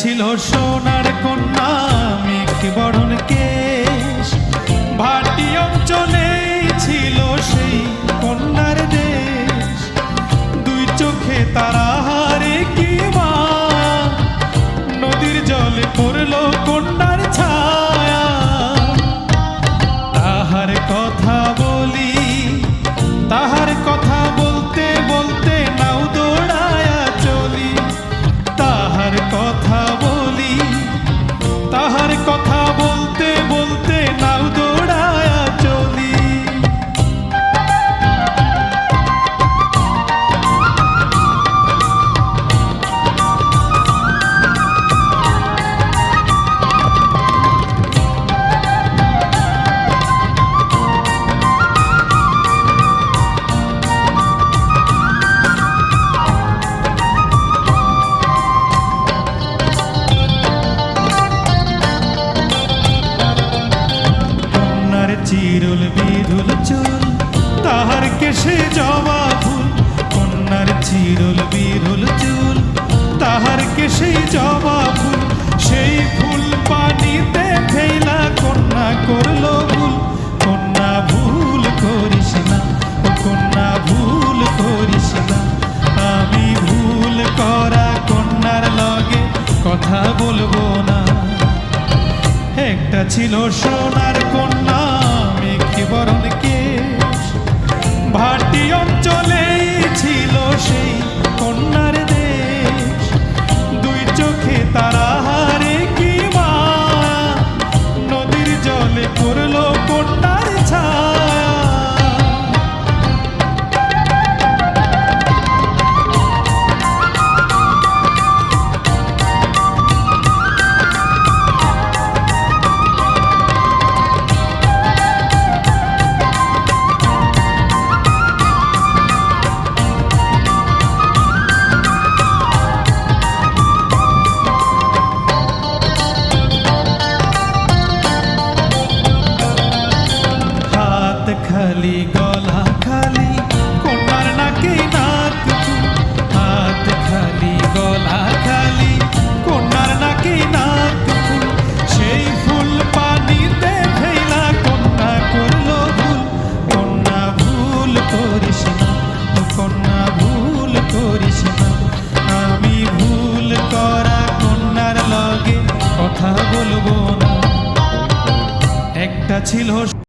ছিল সোনার কন্যা মেঘ বরণ কেশ, ভাটি অঞ্চলে ছিল সেই কন্যার দেশ। দুই চোখে তারা হারে কি মা, নদীর জলে পড়ল কন্যার ছায়া। তাহার কথা বলি, তাহার কথা বলতে বলতে নাও দৌড়ায়া চলি। তাহার কথা বলি, তাহার কথা বলতে বলতে নাও দৌড়ায়া চলি। চিরুল বিরুল চুল, তাহার কেশে জবা ফুল। কন্যার চিরুল বিরুল চুল, তাহার কেশে জবা ফুল। সেই ফুল পানিতে ফেলা কন্যা করলো ভুল। কন্যা ভুল করিস না, ও কন্যা ভুল করিস না। আমি ভুল করা কন্যার লগে কথা বলবো না। একটা ছিল সোনার কন্যা মেঘ বরণ কেশ, ভাটি অঞ্চলে ছিল সেই কন্যার দেশ। দুই চোখে তারা হারে কি মা, নদীর জলে পড়ল কন্যার ছায়া। খালি গলা খালি কন্যার নাকে নাক ফুল। হাত খালি গলা খালি কন্যার নাকে নাক ফুল। সেই ফুল পানিতে ফেলা কন্যা করলো ভুল। কন্যা ভুল করিস না, ও কন্যা ভুল করিস না। আমি ভুল করা কন্যার লগে কথা বলবো না। একটা ছিল